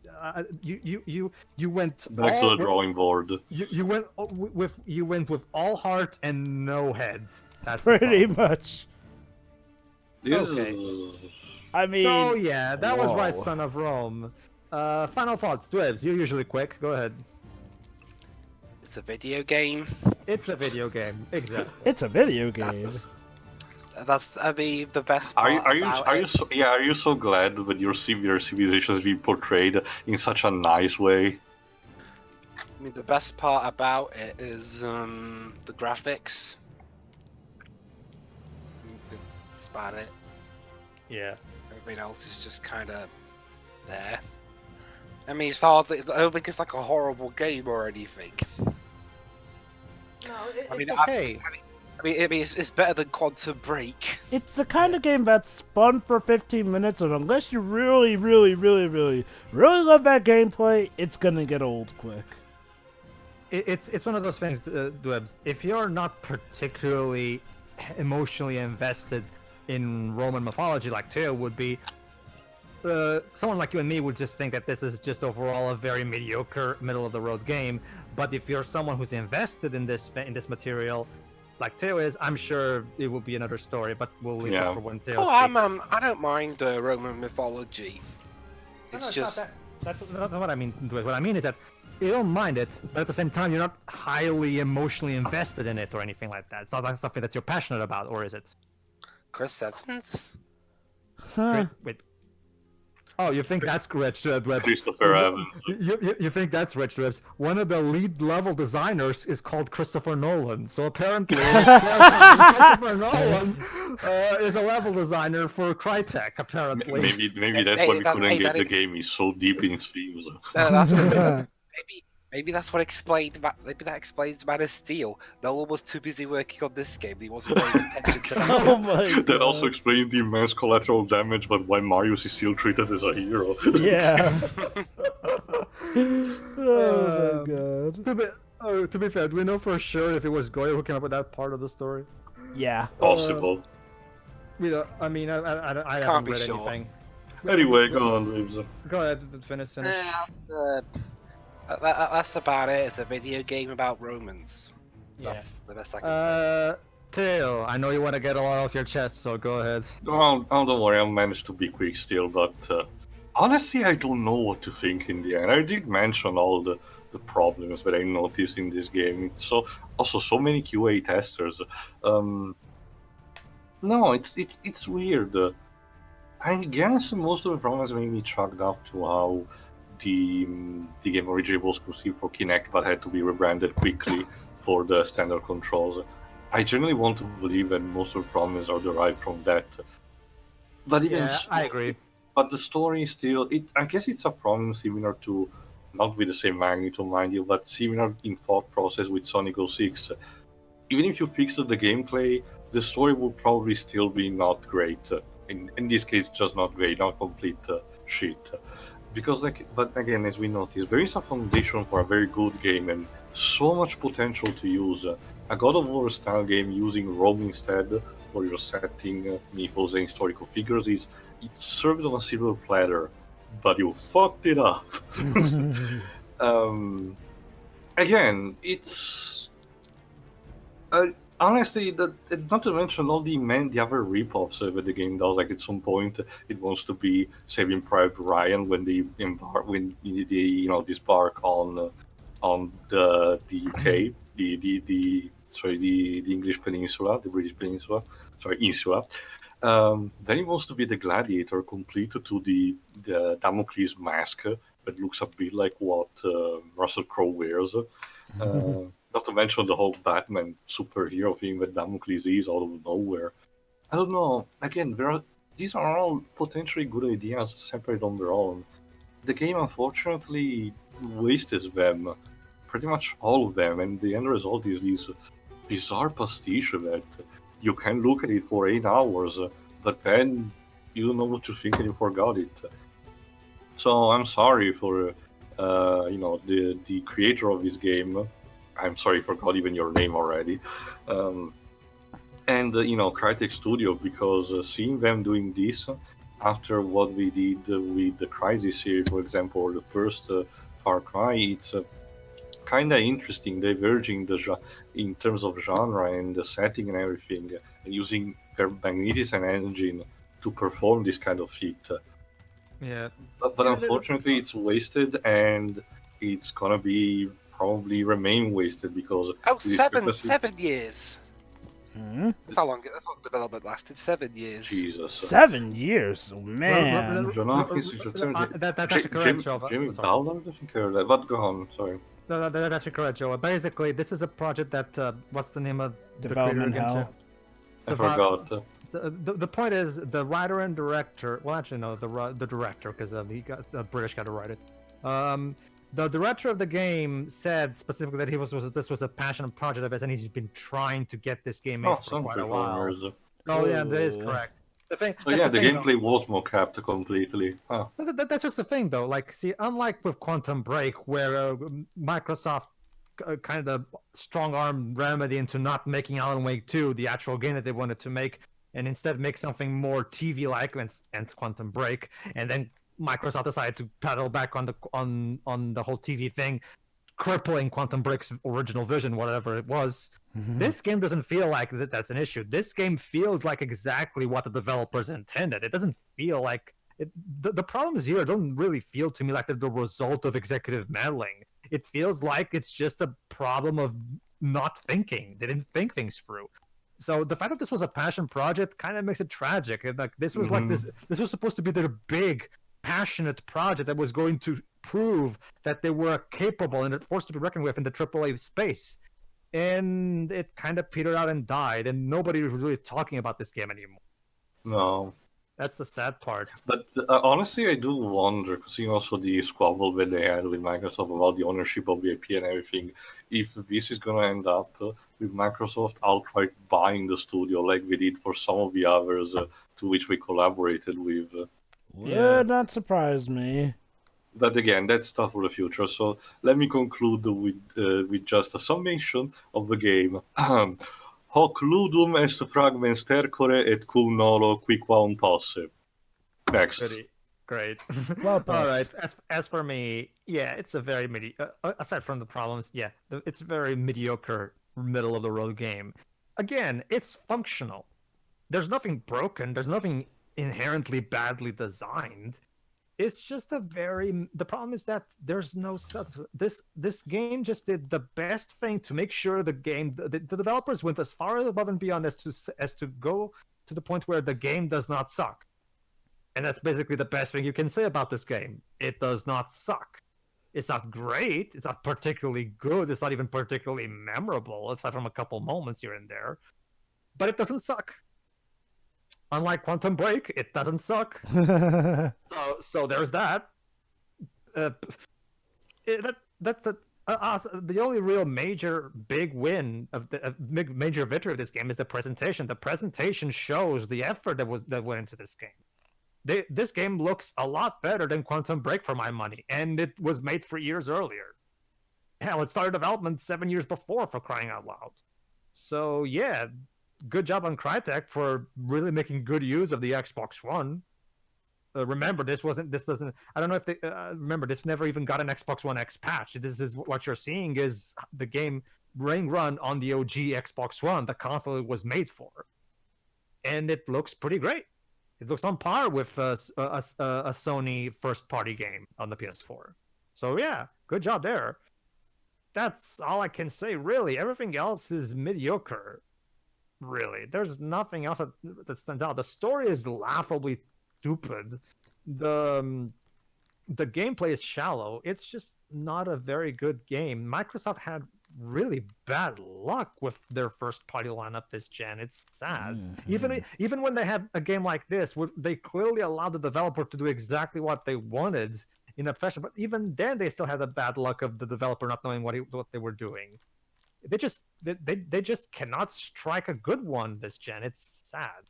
you went back to the drawing board. You went with all heart and no head. That's pretty much. Okay. I mean, so yeah, that was Ryse, son of Rome. Final thoughts, Dwebs. You're usually quick. Go ahead. It's a video game. It's a video game, exactly. It's a video game. That's I mean the best part. Are you so glad that your civilization has been portrayed in such a nice way? I mean the best part about it is the graphics. That's about it. Yeah. Everything else is just kind of there. I mean, it's hard. I don't think it's like a horrible game or anything. No, it's okay. I mean, it's better than Quantum Break. It's the kind of game that's fun for 15 minutes, and unless you really love that gameplay, it's gonna get old quick. It's one of those things, Dwebs. If you're not particularly emotionally invested in Roman mythology, like Teo would be, someone like you and me would just think that this is just overall a very mediocre, middle-of-the-road game. But if you're someone who's invested in this material, like Teo is, I'm sure it will be another story. But we'll leave it for when Teo. I don't mind Roman mythology. It's that's not what I mean. What I mean is that you don't mind it, but at the same time, you're not highly emotionally invested in it or anything like that. It's not like something that you're passionate about, or is it? Chris Evans? Huh. Wait. Oh, you think that's rich, Dwebs? Christopher Evans. You think that's rich, Dwebs? One of the lead level designers is called Christopher Nolan. So apparently, Christopher Nolan is a level designer for Crytek. Apparently, Maybe that's why we couldn't get the game. He's so deep in its themes. Maybe that's what explained. Maybe that explains Man of Steel. Nolan was too busy working on this game. He wasn't paying attention to that. Oh my god. That also explains the immense collateral damage, but why Marius is still treated as a hero. Yeah. Oh my god. To be fair, do we know for sure if it was Goya who came up with that part of the story? Yeah. Possible. We don't, I mean, I Can't haven't be read sure. anything. Anyway, go on, Reeves. Go ahead, finish. That's about it. It's a video game about Romans. Yeah. That's the best I can say. Tail, I know you want to get a lot off your chest, so go ahead. Oh, don't worry, I'll manage to be quick still, but honestly, I don't know what to think in the end. I did mention all the problems that I noticed in this game. It's also so many QA testers. No, it's weird. I guess most of the problems may be chalked up to how the game originally was conceived for Kinect, but had to be rebranded quickly for the standard controls. I generally want to believe that most of the problems are derived from that. But even so, I agree. But the story still, I guess it's a problem similar to, not with the same magnitude, mind you, but similar in thought process with Sonic 06. Even if you fix the gameplay, the story will probably still be not great. In this case, just not great, not complete shit. Because, but again, as we noticed, there is a foundation for a very good game and so much potential to use. A God of War style game using Rome instead for your setting, mythos, and historical figures it's served on a silver platter, but you fucked it up. Again, it's honestly not to mention all the other rip-offs that the game does. Like at some point, it wants to be Saving Private Ryan when they disembark on the UK, the English peninsula, the British peninsula, insula. Then it wants to be the Gladiator, complete to the Damocles mask that looks a bit like what Russell Crowe wears. Not to mention the whole Batman superhero thing that Damocles is out of nowhere. I don't know. Again, these are all potentially good ideas separate on their own. The game, unfortunately, wastes them. Pretty much all of them, and the end result is this bizarre pastiche that you can look at it for 8 hours, but then you don't know what to think and you forgot it. So I'm sorry for the creator of this game. I'm sorry, I forgot even your name already. And Crytek Studio, because seeing them doing this after what we did with the Crysis series, for example, or the first Far Cry, it's kind of interesting, diverging in terms of genre and the setting and everything, using their magnificent engine to perform this kind of feat. Yeah. But unfortunately, it's wasted, and it's gonna be probably remain wasted because seven years. That's how long development lasted. 7 years. Jesus. 7 years, man. That's actually correct, Joe. Jimmy Bowler doesn't care that. But go on, sorry. That's actually correct, Joe. Basically, this is a project that what's the name of Development the creator hell. again? I forgot. So the point is, the writer and director. Well, actually, no, the director, because he got a British guy to write it. The director of the game said specifically that this was a passionate project of his, and he's been trying to get this game made for quite a while. Oh yeah, that is correct. The gameplay was mock-up completely. Huh. That's just the thing, though. Like, see, unlike with Quantum Break, where Microsoft kind of strong-armed Remedy into not making Alan Wake 2 the actual game that they wanted to make, and instead make something more TV-like, and Quantum Break, and then Microsoft decided to pedal back on the whole TV thing, crippling Quantum Break's original vision, whatever it was. This game doesn't feel like that's an issue. This game feels like exactly what the developers intended. It doesn't feel like the problems here don't really feel to me like they're the result of executive meddling. It feels like it's just a problem of not thinking. They didn't think things through. So the fact that this was a passion project kind of makes it tragic. Like this was like this was supposed to be their big passionate project that was going to prove that they were capable and forced to be reckoned with in the AAA space. And it kind of petered out and died, and nobody was really talking about this game anymore. No. That's the sad part. But honestly, I do wonder, because seeing also the squabble that they had with Microsoft about the ownership of the IP and everything, if this is going to end up with Microsoft outright buying the studio like we did for some of the others to which we collaborated with. Would not surprise me. But again, that's stuff for the future. So let me conclude with just a summation of the game. Hoc ludum est fragmens tercore et cum nolo quiquam posse. Next. Pretty great. Well put. All right. As for me, yeah, it's a very aside from the problems, yeah, it's a very mediocre, middle of the road game. Again, it's functional. There's nothing broken. There's nothing inherently badly designed. It's just the problem is that there's no this game just did the best thing to make sure the developers went as far above and beyond as to go to the point where the game does not suck. And that's basically the best thing you can say about this game. It does not suck. It's not great. It's not particularly good. It's not even particularly memorable, aside from a couple moments here and there. But it doesn't suck. Unlike Quantum Break, it doesn't suck. So there's that. That's the only real big win of the major victory of this game is the presentation. The presentation shows the effort that went into this game. This game looks a lot better than Quantum Break for my money, and it was made 3 years earlier. Hell, it started development 7 years before, for crying out loud. So yeah, good job on Crytek for really making good use of the Xbox One. Remember, this doesn't. I don't know if they remember. This never even got an Xbox One X patch. This is what you're seeing is the game being run on the OG Xbox One, the console it was made for, and it looks pretty great. It looks on par with a Sony first-party game on the PS4. So yeah, good job there. That's all I can say, really. Everything else is mediocre, really. There's nothing else that stands out. The story is laughably stupid. The gameplay is shallow. It's just not a very good game. Microsoft had really bad luck with their first party lineup this gen. It's sad. Mm-hmm. Even when they have a game like this, where they clearly allowed the developer to do exactly what they wanted in a fashion, but even then they still had the bad luck of the developer not knowing what they were doing. They just cannot strike a good one this gen. It's sad.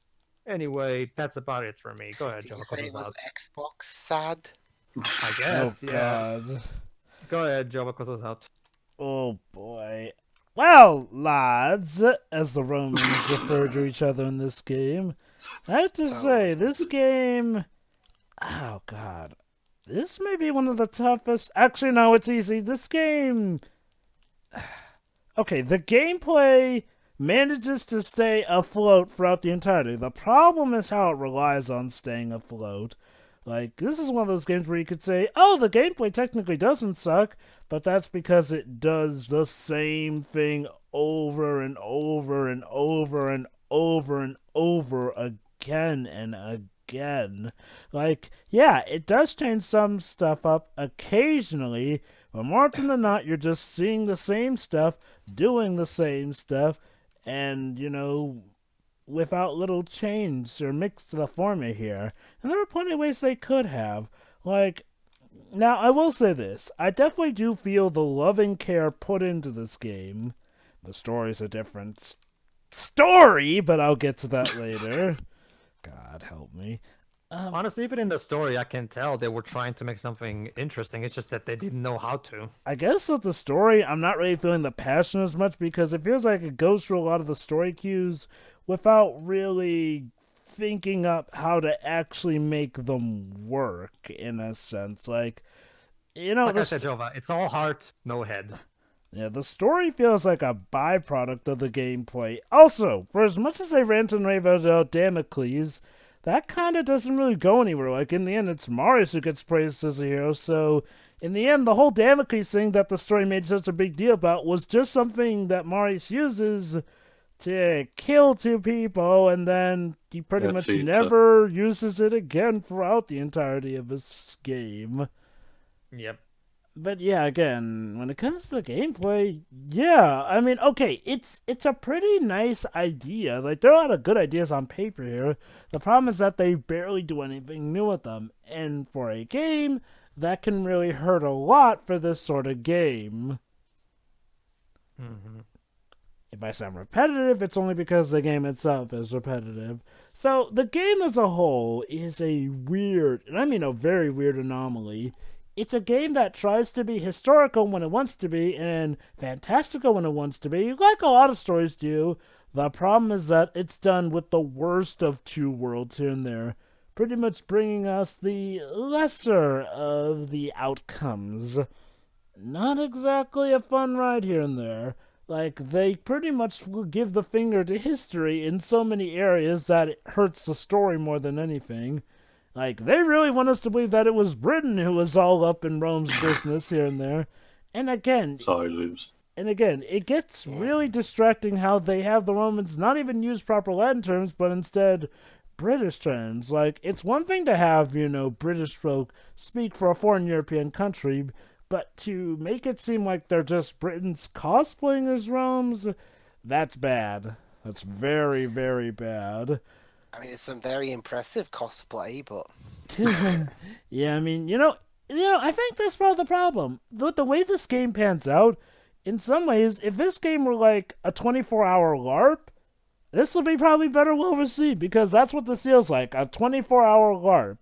Anyway, that's about it for me. Go ahead, Joe. Did you say it was Xbox sad? I guess. Yeah. God. Go ahead, Joe. What was out? Oh boy. Well, lads, as the Romans refer to each other in this game, I have to say, this game... Oh, God. This may be one of the toughest... Actually, no, it's easy. This game... Okay, the gameplay manages to stay afloat throughout the entirety. The problem is how it relies on staying afloat. Like, this is one of those games where you could say, oh, the gameplay technically doesn't suck, but that's because it does the same thing over and over and over and over and over again and again. Like, yeah, it does change some stuff up occasionally, but more often than not, you're just seeing the same stuff, doing the same stuff, and, you know, without little change or mix to the formula here. And there are plenty of ways they could have. Like, now, I will say this. I definitely do feel the loving care put into this game. The story's a different story, but I'll get to that later. God help me. Honestly, even in the story, I can tell they were trying to make something interesting. It's just that they didn't know how to. I guess with the story, I'm not really feeling the passion as much because it feels like it goes through a lot of the story cues without really thinking up how to actually make them work, in a sense. Like, you know... Like I said, Jova, it's all heart, no head. Yeah, the story feels like a byproduct of the gameplay. Also, for as much as they rant and rave about Damocles, that kind of doesn't really go anywhere. Like, in the end, it's Marius who gets praised as a hero, so in the end, the whole Damocles thing that the story made such a big deal about was just something that Marius uses to kill two people, and then he pretty much never uses it again throughout the entirety of his game. Yep. But yeah, again, when it comes to the gameplay, Yeah, I mean, okay, it's a pretty nice idea. Like, there are a lot of good ideas on paper here. The problem is that they barely do anything new with them. And for a game, that can really hurt a lot for this sort of game. If I sound repetitive, it's only because the game itself is repetitive. So, the game as a whole is a weird, and I mean a very weird anomaly. It's a game that tries to be historical when it wants to be, and fantastical when it wants to be, like a lot of stories do. The problem is that it's done with the worst of two worlds here and there, pretty much bringing us the lesser of the outcomes. Not exactly a fun ride here and there. Like, they pretty much will give the finger to history in so many areas that it hurts the story more than anything. Like, they really want us to believe that it was Britain who was all up in Rome's business here and there. And again, it gets really distracting how they have the Romans not even use proper Latin terms, but instead British terms. Like, it's one thing to have, British folk speak for a foreign European country, but to make it seem like they're just Britons cosplaying as Rome's, that's bad. That's very, very bad. I mean, it's some very impressive cosplay, but... Yeah, I mean, I think that's part of the problem. With the way this game pans out, in some ways, if this game were like a 24-hour LARP, this would be probably better well received, because that's what this feels like, a 24-hour LARP.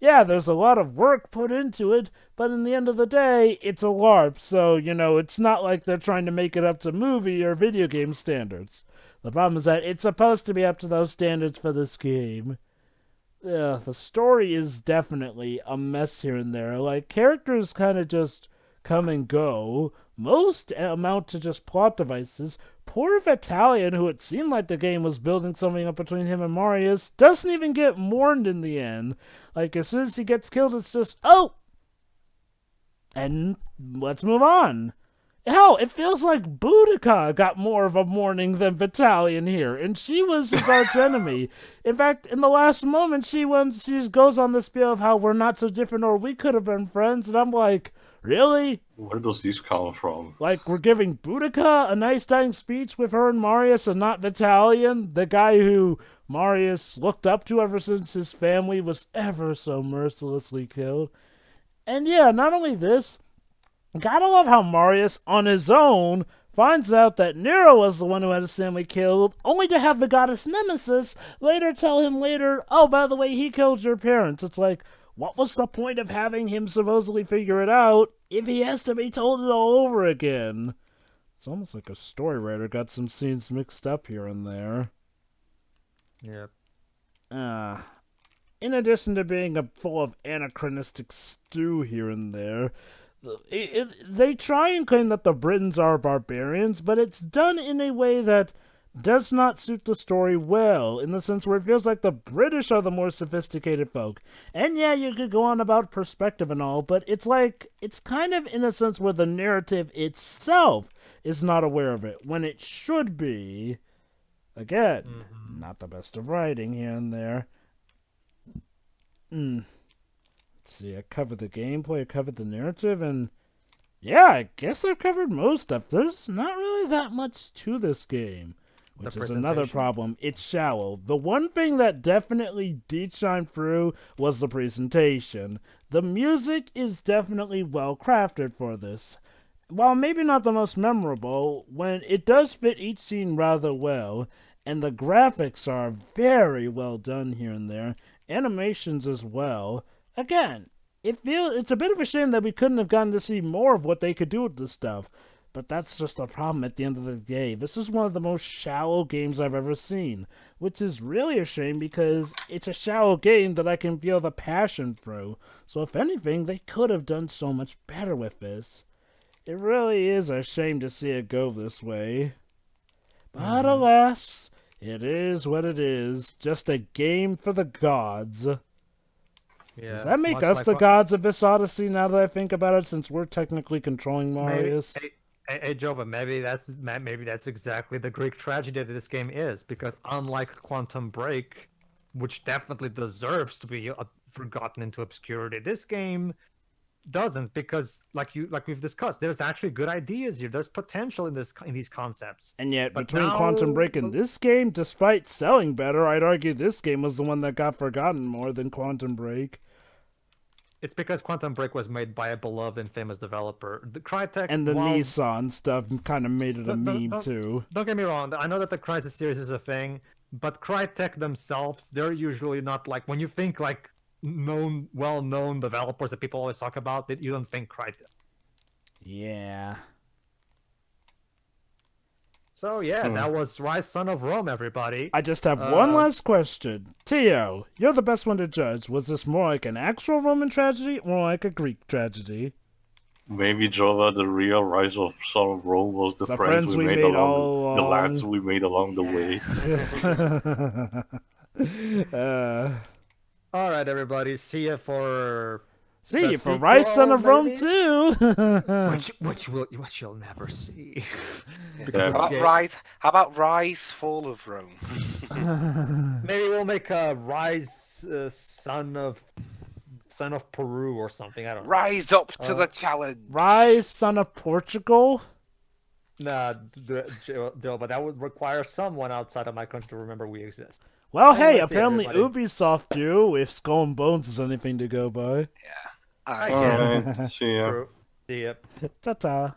Yeah, there's a lot of work put into it, but in the end of the day, it's a LARP, so, it's not like they're trying to make it up to movie or video game standards. The problem is that it's supposed to be up to those standards for this game. The story is definitely a mess here and there. Like, characters kind of just come and go. Most amount to just plot devices. Poor Vitalian, who it seemed like the game was building something up between him and Marius, doesn't even get mourned in the end. Like, as soon as he gets killed, it's just, oh! And let's move on. Hell, it feels like Boudicca got more of a mourning than Vitalian here, and she was his archenemy. In fact, in the last moment, she goes on the spiel of how we're not so different or we could have been friends, and I'm like, really? Where does this come from? Like, we're giving Boudicca a nice dying speech with her and Marius and not Vitalian, the guy who Marius looked up to ever since his family was ever so mercilessly killed. And yeah, not only this, gotta love how Marius, on his own, finds out that Nero was the one who had his family killed, only to have the goddess Nemesis later tell him oh, by the way, he killed your parents. It's like, what was the point of having him supposedly figure it out if he has to be told it all over again? It's almost like a story writer got some scenes mixed up here and there. Yep. In addition to being full of anachronistic stew here and there, they try and claim that the Britons are barbarians, but it's done in a way that does not suit the story well, in the sense where it feels like the British are the more sophisticated folk. And yeah, you could go on about perspective and all, but it's kind of in a sense where the narrative itself is not aware of it, when it should be. Again, not the best of writing here and there. Let's see, I covered the gameplay, I covered the narrative, and yeah, I guess I've covered most stuff. There's not really that much to this game, which is another problem. It's shallow. The one thing that definitely did shine through was the presentation. The music is definitely well crafted for this. While maybe not the most memorable, when it does fit each scene rather well, and the graphics are very well done here and there, animations as well. Again, it's a bit of a shame that we couldn't have gotten to see more of what they could do with this stuff, but that's just the problem at the end of the day. This is one of the most shallow games I've ever seen, which is really a shame because it's a shallow game that I can feel the passion through. So if anything, they could have done so much better with this. It really is a shame to see it go this way. But alas, it is what it is. Just a game for the gods. Yeah, does that make us the gods of this Odyssey now that I think about it, since we're technically controlling Marius? Hey, Joe, but maybe that's exactly the Greek tragedy that this game is, because unlike Quantum Break, which definitely deserves to be forgotten into obscurity, this game doesn't, because like we've discussed, there's actually good ideas here. There's potential in these concepts. And yet, But between now- Quantum Break and this game, despite selling better, I'd argue this game was the one that got forgotten more than Quantum Break. It's because Quantum Break was made by a beloved and famous developer. The Crytek, And the while- Nissan stuff kind of made it a meme, don't- too. Don't get me wrong. I know that the Crysis series is a thing, but Crytek themselves, they're usually not like, when you think like well-known developers that people always talk about, that you don't think Crytek. Yeah. So yeah, that was Ryse, Son of Rome, everybody. I just have one last question. Tio, you're the best one to judge. Was this more like an actual Roman tragedy or like a Greek tragedy? Maybe Jova, the real Rise of Son of Rome, was the friends we made along the lads we made along the way. All right, everybody. See you for See the you for sequel, Ryse, Son of Rome maybe? too. which you'll never see. Yeah. How about Ryse, Fall of Rome? Maybe we'll make a Ryse, son of Peru or something. I don't know. Rise up to the challenge. Ryse, Son of Portugal. Nah, Joe, but that would require someone outside of my country to remember we exist. Well, Oh, hey, I see, apparently everybody. Ubisoft do, if Skull and Bones is anything to go by. Alright. Alright, see ya. True. See ya. Ta-ta.